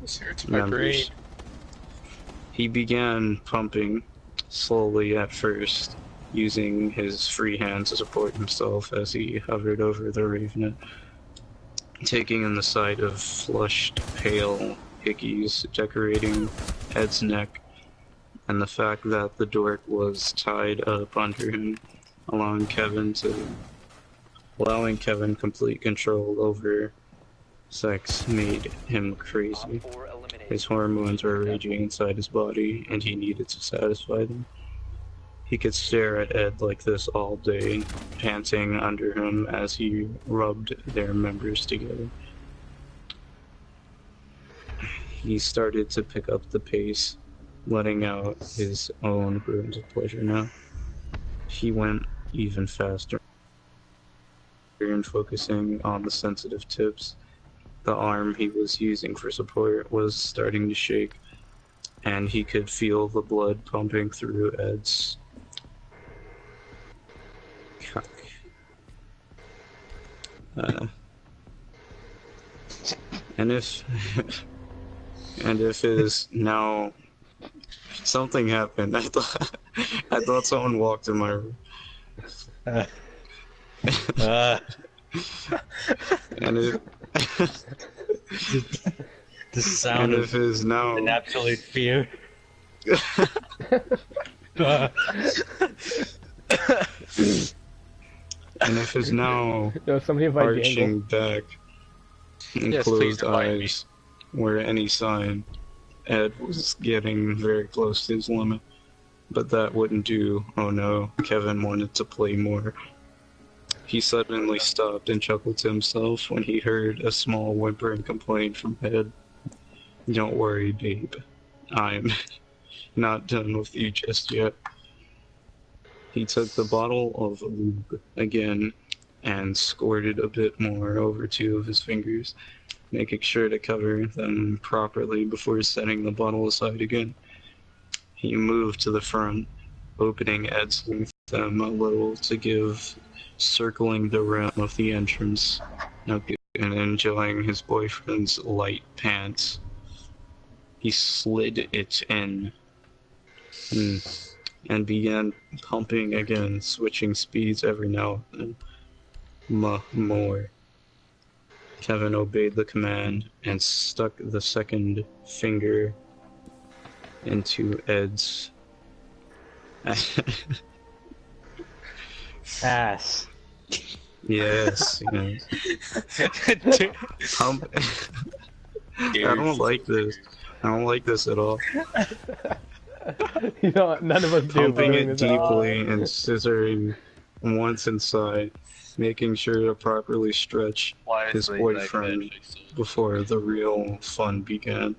This hurts my brain. members. He began pumping, slowly at first, using his free hand to support himself as he hovered over the ravenet, taking in the sight of flushed, pale hickeys decorating Ed's neck, and the fact that the dork was tied up under him, allowing Kevin complete control over sex made him crazy. Op 4 eliminated. His hormones were raging inside his body, and he needed to satisfy them. He could stare at Ed like this all day, panting under him as he rubbed their members together. He started to pick up the pace, letting out his own grins of pleasure now. He went even faster and focusing on the sensitive tips. The arm he was using for support was starting to shake, and he could feel the blood pumping through Ed's cock. And if it is now something happened. I thought someone walked in my room. And it the sound and of if it is now an absolute fear. and if it's now Yo, somebody invite arching Dangle. back and Yes, please closed invite me. eyes were any sign, Ed was getting very close to his limit. But that wouldn't do. Oh no, Kevin wanted to play more. He suddenly stopped and chuckled to himself when he heard a small whimpering complaint from Ed. Don't worry, babe. I'm not done with you just yet. He took the bottle of lube again and squirted a bit more over two of his fingers, making sure to cover them properly before setting the bottle aside again. He moved to the front, opening Ed's with them a little to give, circling the rim of the entrance, and enjoying his boyfriend's light pants. He slid it in and began pumping again, switching speeds every now and then. More. Kevin obeyed the command and stuck the second finger into Ed's Ass. yes. Pump. I don't like this. I don't like this at all. You know, none of us do. Pumping doing it this at all. deeply and scissoring once inside, making sure to properly stretch his boyfriend before the real fun began.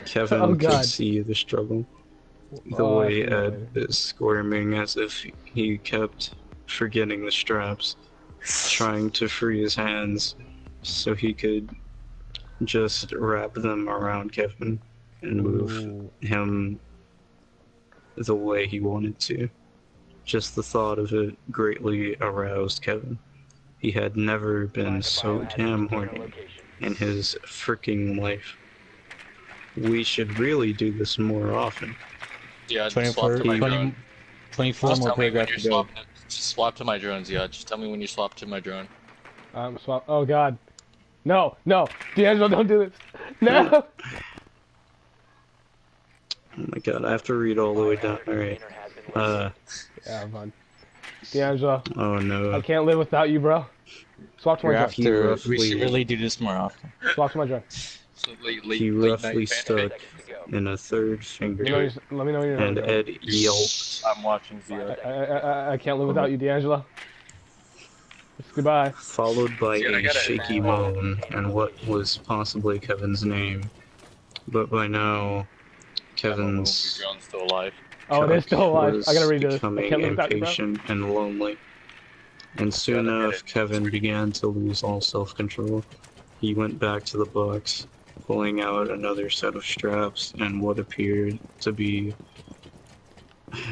Kevin Oh, could God. see the struggle. The Oh, I way feel Ed is squirming as if he kept forgetting the straps, trying to free his hands so he could just wrap them around Kevin and move Ooh. him the way he wanted to. Just the thought of it greatly aroused Kevin. He had never been so damn horny in his freaking life. We should really do this more often. Yeah, just 24, swap to my 20 drone. 24 Just more tell me when paragraphs you're to go. swapping. Just swap to my drones, yeah. Just tell me when you swap to my drone. Swap. Oh God. No, no, D'Angelo, don't do this. No. Oh my god, I have to read all the way down. Alright. Yeah, I'm fine. D'Angelo, Oh I no. can't live without you, bro. Swap to my drone. He Hereafter, we roughly- should really do this more often. Swap to my drone. So He roughly stuck in a third finger, Let me know when you're and done. Ed yelped. I'm watching VR. I can't live without you, D'Angelo. Goodbye. Followed by Yeah, I a gotta- shaky moan and what was possibly Kevin's name. But by now, Kevin's Your drone's still alive. Oh, it is still alive. was I gotta read this. I becoming can't live without you, bro. impatient and lonely. And soon Gotta get enough, it. Kevin began to lose all self-control. He went back to the box, pulling out another set of straps and what appeared to be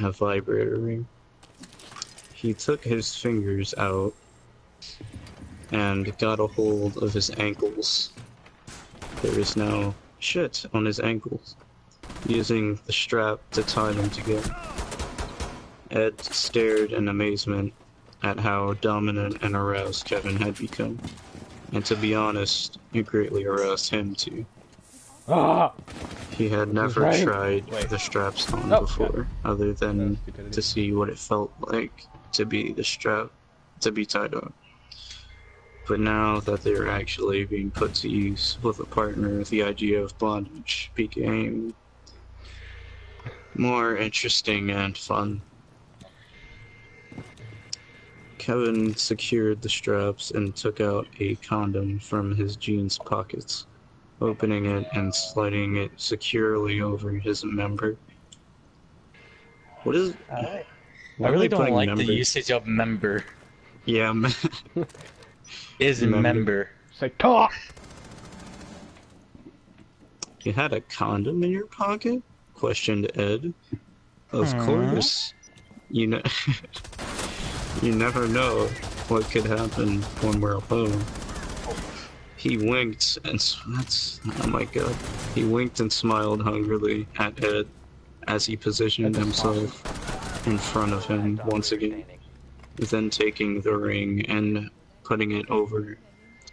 a vibrator ring. He took his fingers out and got a hold of his ankles. There is now shit on his ankles, using the strap to tie them together. Ed stared in amazement at how dominant and aroused Kevin had become. And to be honest, it greatly aroused him too. Ah! He had never right. tried Wait. the straps on Oh, before, other than That's stupidity. to see what it felt like to be the strap to be tied on. But now that they were actually being put to use with a partner, the idea of bondage became more interesting and fun. Kevin secured the straps and took out a condom from his jeans pockets, opening it and sliding it securely over his member. What is? I Why are really they don't putting like member? the usage of member. Yeah, Is Member. member. Say, talk! You had a condom in your pocket? Questioned Ed. Of course. You know, you never know what could happen when we're alone. He winked and oh my god. He winked and smiled hungrily at Ed as he positioned himself in front of him once again, then taking the ring and putting it over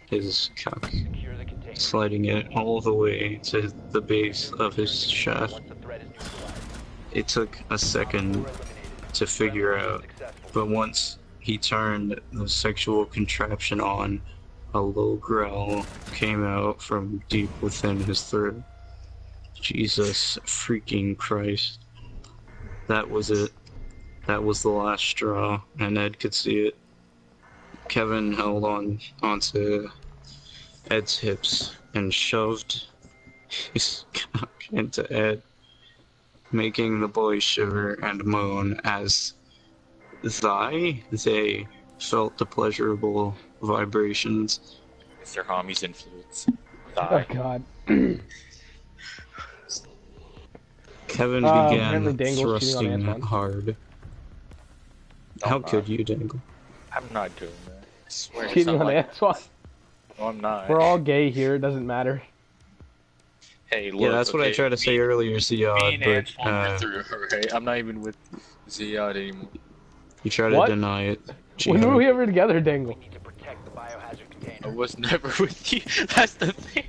his cock, Secure the container. sliding it all the way to the base of his shaft. Once the threat is neutralized. It took a second Eliminated. to figure Friendly out, successful. but once he turned the sexual contraption on, a low growl came out from deep within his throat. Jesus freaking Christ. That was it. That was the last straw, and Ed could see it. Kevin held onto Ed's hips and shoved his cock into Ed, making the boy shiver and moan as they felt the pleasurable vibrations. Mr. Hami's influence. Oh god. Kevin apparently began Dangle's cheating on thrusting Antoine. hard. No, How I'm could not. you, Dangle? I'm not doing that. I swear it's Cheating not on like Antoine. No, I'm not. We're all gay here, it doesn't matter. Hey, look, Yeah, that's what I okay, tried to say earlier, me Ziad, and but Antoine are through, alright? I'm not even with Ziad anymore. you try to What? deny it. When were Jihad. we ever together, Dangle? We need to protect the biohazard I container. was never with you. That's the thing.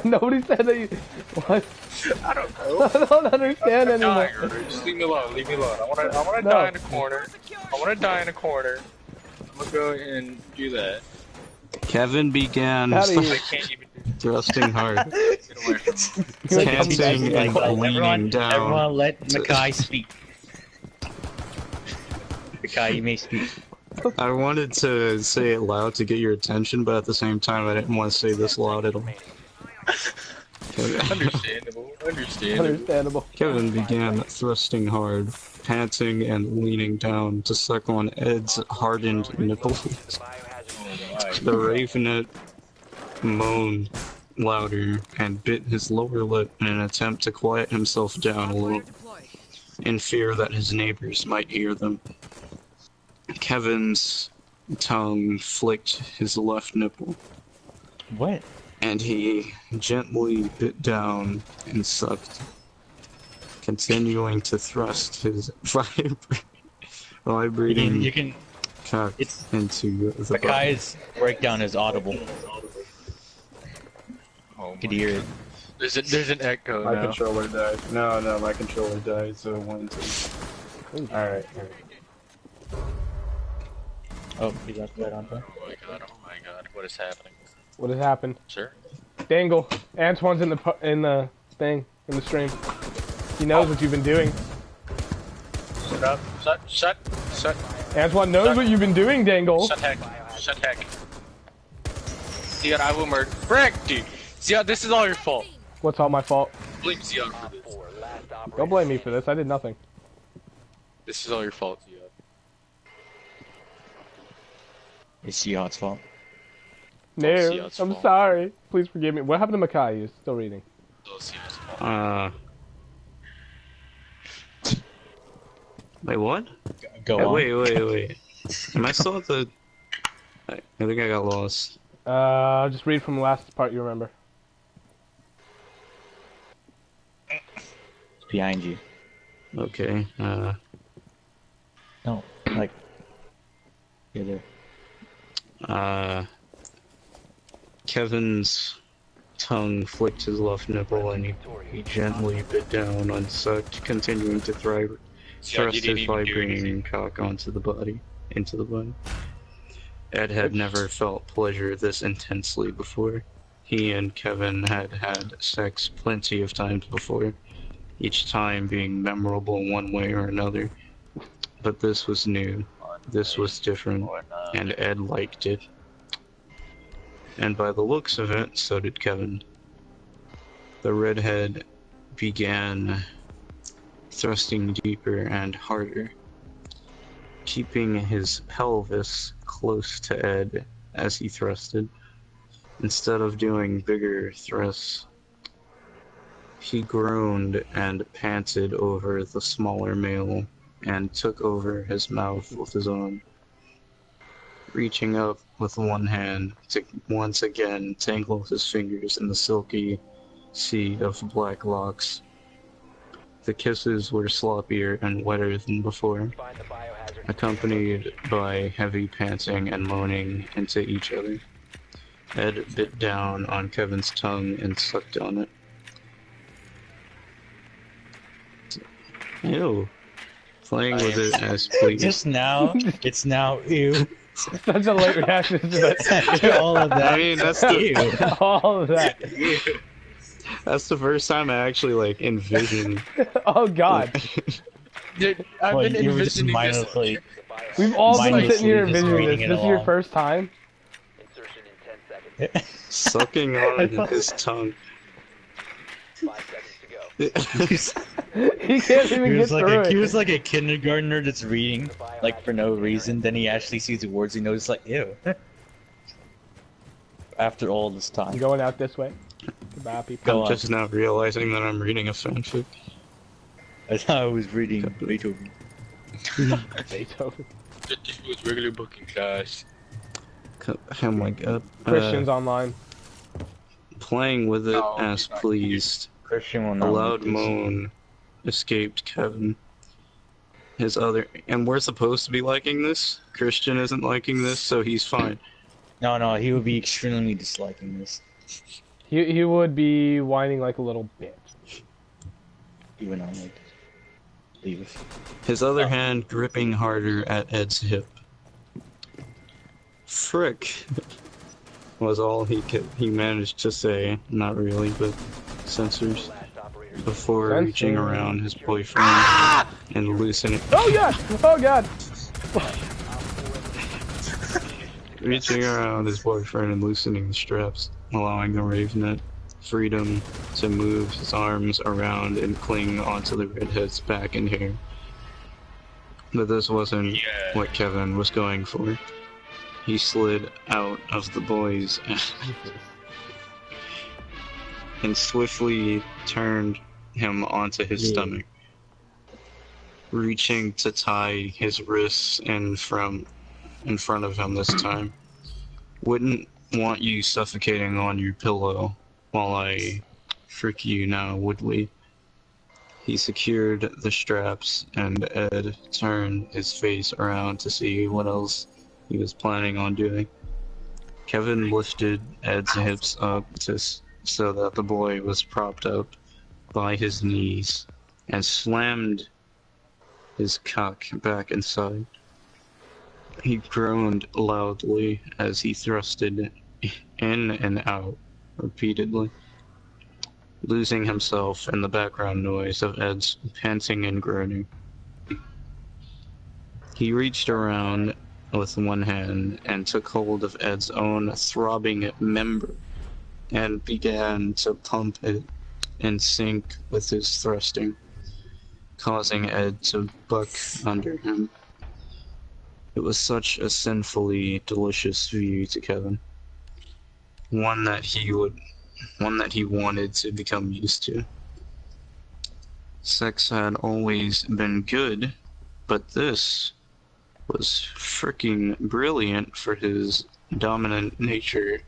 Nobody said that you... What? I don't know. I don't understand I'm dying, anymore. alright? Just leave me alone. Leave me alone. I wanna No. die in a corner. I wanna die in a corner. I'm gonna go and do that. Kevin began Outta here. I can't even do thrusting hard, Get away from me. It's like panting and leaning down. Everyone let Makai speak. Makai, you may speak. I wanted to say it loud to get your attention, but at the same time, I didn't want to say this loud at all. Understandable. Understandable. Understandable. Kevin began thrusting hard, panting and leaning down to suck on Ed's hardened nipples. The biohazard container. The ravenet moaned louder and bit his lower lip in an attempt to quiet himself down a little, in fear that his neighbors might hear them. Kevin's tongue flicked his left nipple, What? and he gently bit down and sucked, continuing to thrust his vibrating You can. cock It's- into the body. Makai's breakdown is audible. Oh You could my hear it. There's an echo My now. controller died. No, my controller died, so 1, 2. Alright. Oh, you got that on there? Oh my god, what is happening? What has happened? Sir? Dangle. Antoine's in the thing, in the stream. He knows what you've been doing. Shut up. Shut. Antoine knows Shut- what you've been doing, Dangle. Shut heck. Shut heck. Ziad, I will murder. Frick, dude. Ziad, this is all your fault. What's all my fault? Blame Ziad for this. 4, last operator Don't blame me for standing. this. I did nothing. This is all your fault, Ziad. It's Seahawks' fault. No, Ziad's I'm fault. sorry. Please forgive me. What happened to Makai? He's still reading. It's all Ziad's fault. Wait, what? Go Hey, on. wait. Am I still at the... I think I got lost. Just read from the last part you remember. It's behind you. Okay, No, like. You're there. Kevin's tongue flicked his left nipple and he gently bit down and sucked, continuing to Ziad, thrust you didn't his even do vibrating anything. cock into the body. Ed had never felt pleasure this intensely before. He and Kevin had had sex plenty of times before, each time being memorable in one way or another. But this was new, this was different, and Ed liked it. And by the looks of it, so did Kevin. The redhead began thrusting deeper and harder, keeping his pelvis close to Ed as he thrusted. Instead of doing bigger thrusts, he groaned and panted over the smaller male and took over his mouth with his own, reaching up with one hand to once again tangle his fingers in the silky sea of black locks. The kisses were sloppier and wetter than before, Find the biohazard. accompanied by heavy panting and moaning into each other. Ed bit down on Kevin's tongue and sucked on it. Ew. Playing with it as please. Just now, it's now ew. Such a late reaction to that. All of that. I mean, that's the ew. All of that. that's the first time I actually like envisioned. Oh god. Dude, I've Well, been you were just envisioning this. mindlessly. The biohazard. We've all been Mindlessly sitting here just envisioning this. reading it This is your along. first time? Insertion in 10 seconds. Sucking on his tongue. 5 seconds to go. He can't even He get was like through he it. was like a kindergartner that's reading like for no reason. Then he actually sees the words he knows like ew. After all this I'm time. going out this way. Goodbye, people. Go I'm on. just now realizing that I'm reading a fanfic. I thought I was reading Beethoven. Beethoven. This was regular booking class. Oh my god. Christians online. Playing with it Oh, as sorry. pleased. Christian will A not. loud like this. moan escaped Kevin. And we're supposed to be liking this? Christian isn't liking this, so he's fine. No, he would be extremely disliking this. He would be whining like a little bitch. Even on like leave. His other hand gripping harder at Ed's hip. Frick, was all he managed to say. Not really, but censors. Last operator. Before Censor. reaching around his boyfriend and loosening. Oh god! Oh god! Reaching around his boyfriend and loosening the straps, allowing the Ravenet freedom to move his arms around and cling onto the redhead's back and hair. But this wasn't Yeah. what Kevin was going for. He slid out of the boy's and swiftly turned him onto his Yeah. stomach, reaching to tie his wrists in front of him this time. Wouldn't want you suffocating on your pillow while I frick you now, would we? He secured the straps, and Ed turned his face around to see what else he was planning on doing. Kevin lifted Ed's hips up so that the boy was propped up by his knees and slammed his cock back inside. He groaned loudly as he thrusted in and out repeatedly, losing himself in the background noise of Ed's panting and groaning. He reached around with one hand and took hold of Ed's own throbbing member and began to pump it in sync with his thrusting, causing Ed to buck under him. It was such a sinfully delicious view to Kevin. One that he wanted to become used to. Sex had always been good, but this was freaking brilliant for his dominant nature.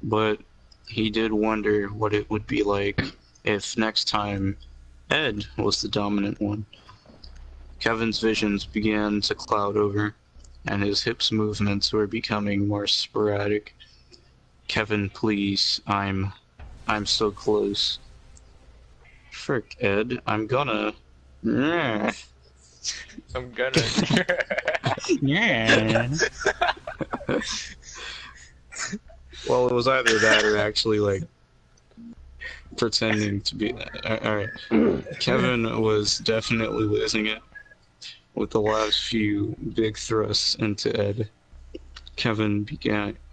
But he did wonder what it would be like if next time Ed was the dominant one. Kevin's visions began to cloud over, and his hips movements were becoming more sporadic. Kevin, please, I'm so close. Frick, Ed, I'm gonna. I'm gonna. Yeah. Well, it was either that or actually, like, pretending to be. Alright. Kevin was definitely losing it with the last few big thrusts into Ed. Kevin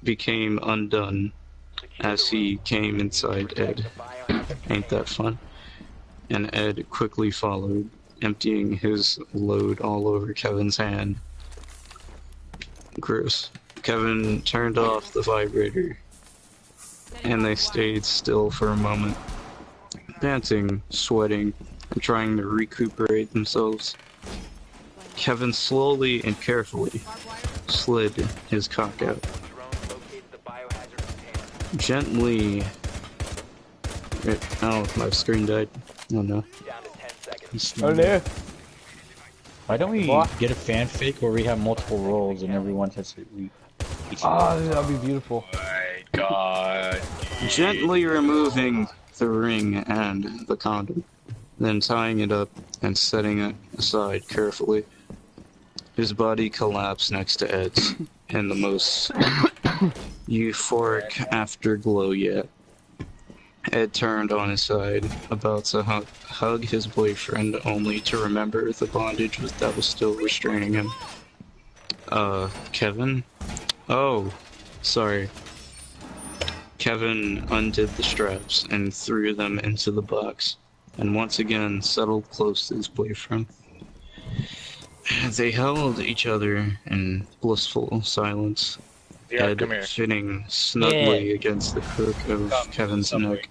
became undone as he came inside Ed. Ain't that fun? And Ed quickly followed, emptying his load all over Kevin's hand. Gross. Kevin turned off the vibrator, and they stayed still for a moment, panting, sweating, and trying to recuperate themselves. Kevin slowly and carefully slid his cock out. Gently... Oh, my screen died. Oh no. Oh there. Why don't we What? get a fanfic where we have multiple roles and everyone has to Oh, that'd be beautiful. My God. Gently removing the ring and the condom, then tying it up and setting it aside carefully. His body collapsed next to Ed's in the most euphoric afterglow yet. Ed turned on his side, about to hug his boyfriend, only to remember the bondage that was still restraining him. Kevin? Oh, sorry. Kevin undid the straps and threw them into the box, and once again settled close to his boyfriend. They held each other in blissful silence, Yeah, come here. Ed sitting snugly against the crook of Kevin's neck,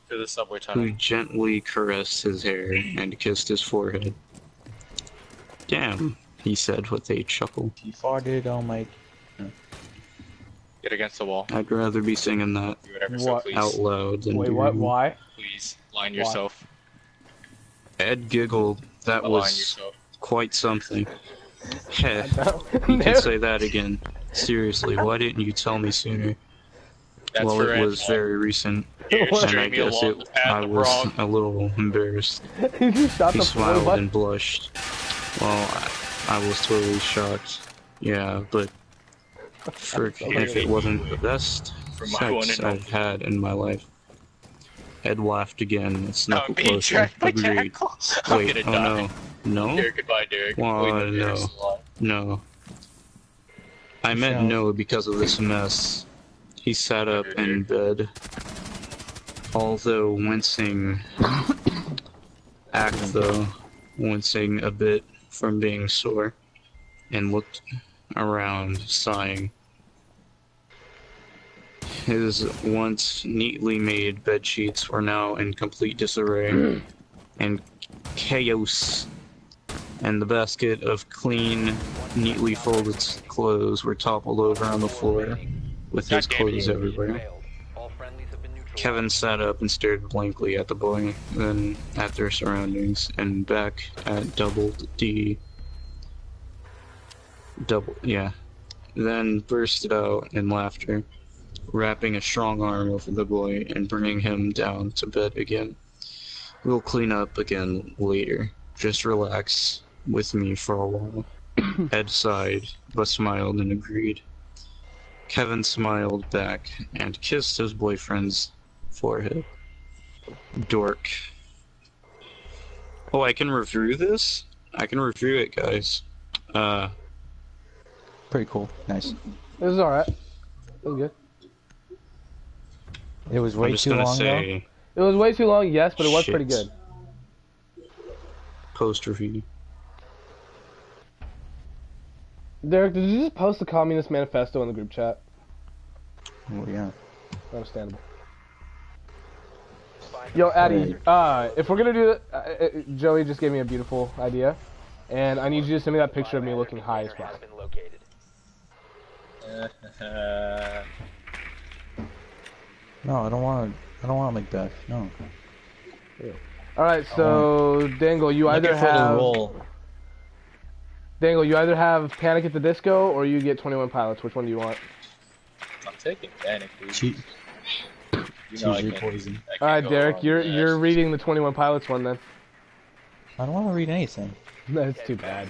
To the subway who tunnel. gently caressed his hair and kissed his forehead. Damn, he said with a chuckle. He farted on my... Get against the wall. I'd rather be singing that Do whatever, so What? please. out loud than Wait, what? doing- Why? Please, line yourself. Ed giggled. That Align was yourself. quite something. Heh, you can say that again. Seriously, why didn't you tell me sooner? That's Well, for it was Ed. very recent, Here, and I straight me guess along the path I of was wrong. a little embarrassed. You just shot He the smiled what? and blushed. Well, I was totally shocked. Yeah, but if it wasn't the best From my one sex and I've had in my life. Ed laughed again and I'm snuggled being closer. tracked by Agreed. Jackal. I'm Wait, gonna oh die. no. No? Derek, goodbye, Derek. Well, Wait, no. Derek's alive. No. I meant no because of this mess. He sat up in bed, although wincing a bit from being sore, and looked around, sighing. His once neatly made bed sheets were now in complete disarray and chaos, and the basket of clean, neatly folded clothes were toppled over on the floor, with his clothes everywhere. Kevin sat up and stared blankly at the boy, then at their surroundings, and back at then bursted out in laughter, wrapping a strong arm over the boy and bringing him down to bed again. We'll clean up again later. Just relax with me for a while. Ed sighed, but smiled and agreed. Kevin smiled back and kissed his boyfriend's forehead. Dork. Oh, I can review this? I can review it, guys. Pretty cool. Nice. It was alright. It was good. It was I'm way just too gonna long though. say It was way too long, yes, but it was Shit. pretty good. post review. Derek, did you just post the Communist Manifesto in the group chat? Oh, yeah. Understandable. Yo, Addy, if we're gonna do that, Joey just gave me a beautiful idea, and I need you to send me that picture of me looking high as fuck. No, I don't want Macbeth. No. Alright, so, Dangle, you either Looking for the have... role. Dangle, you either have Panic at the Disco, or you get 21 Pilots. Which one do you want? I'm taking Panic, dude. Cheat. You know I Choose your can't- poison. I can't Alright, go Derek, wrong you're with that. you're reading the 21 Pilots one then. I don't want to read anything. That's too bad.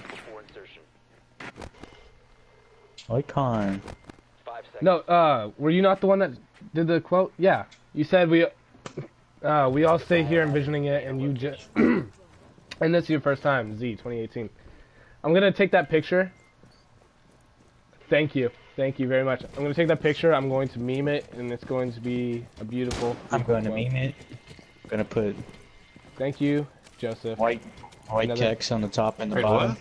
Icon. No, were you not the one that did the quote? Yeah. You said we... We all stay here envisioning it, and you just... and this is your first time, Z, 2018. I'm gonna take that picture. Thank you. Thank you very much. I'm gonna take that picture, I'm going to meme it, and it's going to be a beautiful... I'm going to meme it. I'm gonna put Thank you, Joseph. white text on the top and the Wait, bottom.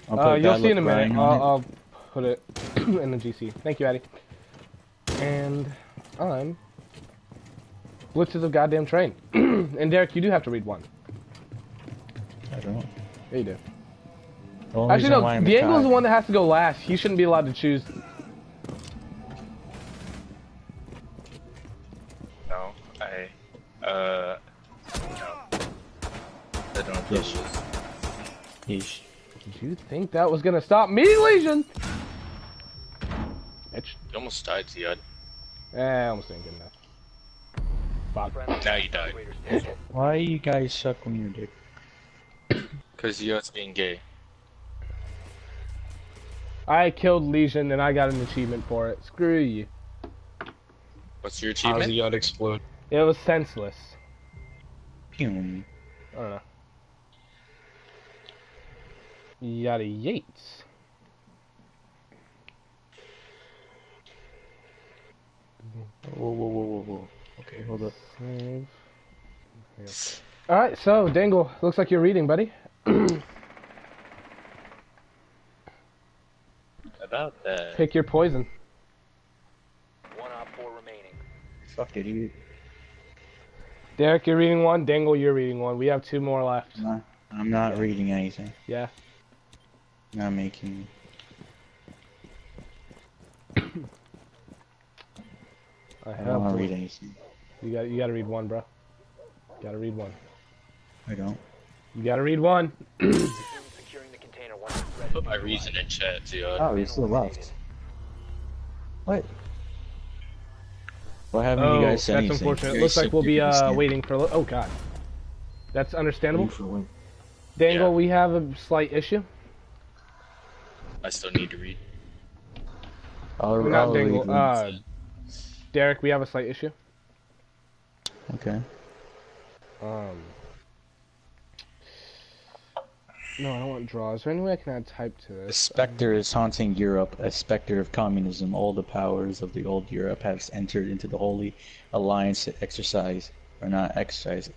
what? I'll put You'll bad see in a luck minute. Ryan on it. I'll put it in the GC. Thank you, Addy. And I'm Blitz to the goddamn train. And Derek, you do have to read one. I don't. Yeah, you do. The only Actually, reason no. why I'm Diego's the tied- one that has to go last. He shouldn't be allowed to choose. No, no. I don't approve Yes. of this. Yeesh. Did you think that was gonna stop me, Legion? Bitch. You almost died, Ziad. Almost ain't good enough. Bob. Now you died. Why you guys suck when you're dick? Because Ziad's being gay. I killed Legion and I got an achievement for it. Screw you. What's your How's achievement? the yacht explode? It was senseless. Pum. I don't know. Yada Yates. Whoa. Okay, hold up. Save. Alright, so, Dangle, looks like you're reading, buddy. About that. Pick your poison. 1 op 4 remaining. Fuck it, dude. Derek, you're reading one. Dangle, you're reading one. We have 2 more left. I'm not reading anything. Yeah. Not making. I I have don't want to one. read anything. You gotta read one, bro. Gotta read one. I don't. You gotta read one. Securing the container once it's ready. Put my reason in chat, Ziad. Oh, he's still left. What? Why haven't Oh, you that's guys said anything? unfortunate. Very Looks like we'll be simple, you can waiting for. Oh God, that's understandable. For what? Dangle, Yeah. we have a slight issue. I still need to read. I'll Not read Dangle. one. Derek, we have a slight issue. Okay. No, I don't want draw. Is there any way I can add type to A this? specter is haunting Europe, a specter of communism. All the powers of the old Europe have entered into the Holy Alliance to exercise, or not exercise.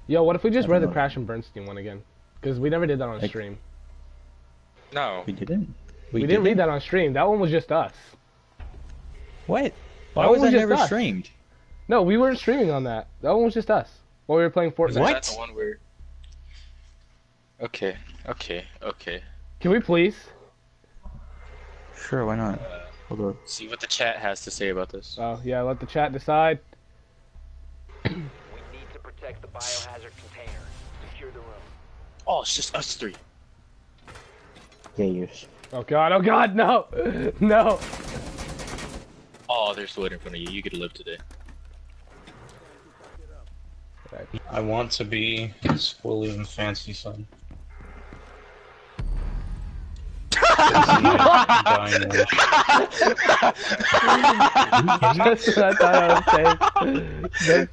Yo, what if we just I read don't the know. Crash and Bernstein one again? Because we never did that on Like- stream. No. We didn't. We didn't read that on stream. That one was just us. What? Why That was one I was never just us. streamed? No, we weren't streaming on that. That one was just us. While we were playing Fortnite. Isn't What? that the one where... Okay. Can we please? Sure, why not? Hold on. See what the chat has to say about this. Oh, yeah, let the chat decide. We need to protect the biohazard container. Secure the room. Oh, it's just us 3. Gayers. Oh God, no! No! Oh, there's wood in front of you. You get to live today. I want to be his William Fancy son. Dying wish. That's what I thought I was saying.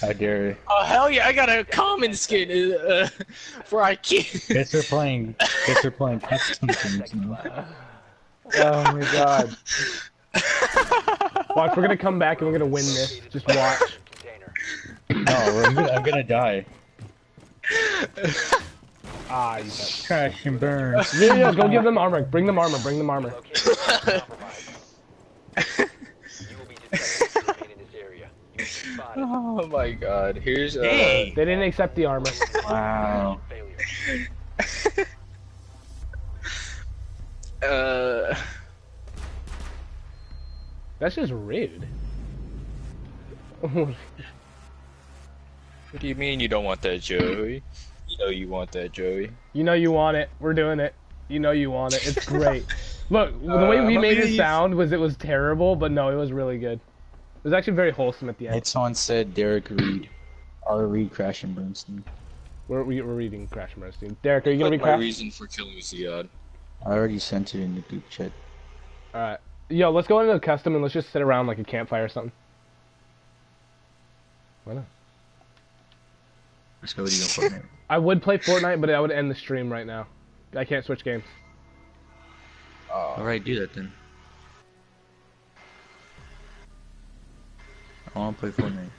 How dare you? Oh, hell yeah, I got a common skin for IQ. Guess we're playing custom games now. Oh my God. Watch, we're gonna come back and we're gonna win this. Just watch. Container. No, I'm gonna die. Ah, you bet. Crash and burn. Yeah, go give them armor. Bring them armor. Bring them armor. Location compromised. You will be detected if you remain in this area. You will be spotted. Oh my god, here's They didn't accept the armor. Wow. Failure. That's just rude. What do you mean you don't want that, Joey? You know you want that, Joey. You know you want it. We're doing it. You know you want it. It's great. Look, the way we I'm made gonna it use- sound was it was terrible, but no, it was really good. It was actually very wholesome at the end. Someone said Derek Reed. I'll read Crash and Bernstein. We're reading Crash and Bernstein. Derek, are you gonna Like read my Crash? reason for killing Ziad. I already sent it in the group chat. Alright. Yo, let's go into custom and let's just sit around like a campfire or something. Why not? Let's go with you on Fortnite. I would play Fortnite, but I would end the stream right now. I can't switch games. Alright, do that then. I wanna play Fortnite.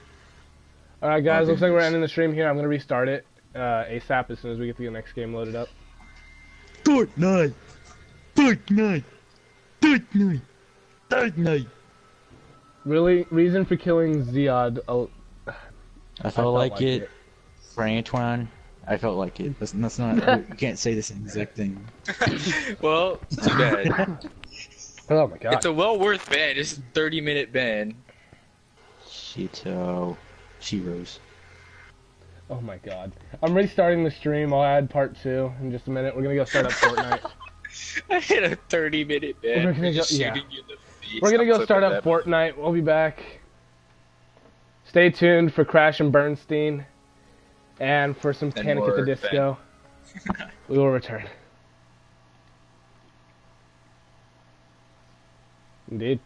Alright guys, Okay. looks like we're ending the stream here. I'm gonna restart it ASAP as soon as we get the next game loaded up. Fortnite! Fortnite! Fortnite! Fortnite! Really, reason for killing Ziad? I felt like it. For Antoine, I felt like it. That's not. You can't say the same exact thing. Well, too bad. Oh my god. It's a well worth ban. It's a 30-minute ban. Shito. She-Rose. Oh my god. I'm restarting the stream. I'll add part 2 in just a minute. We're gonna go start up Fortnite. I hit a 30-minute ban. We're gonna for just go- yeah. shooting you in the face. We're gonna I'm go flipping start up that. Fortnite. We'll be back. Stay tuned for Crash and Bernstein. And for some And Panic at the more Disco. We will return. Indeed.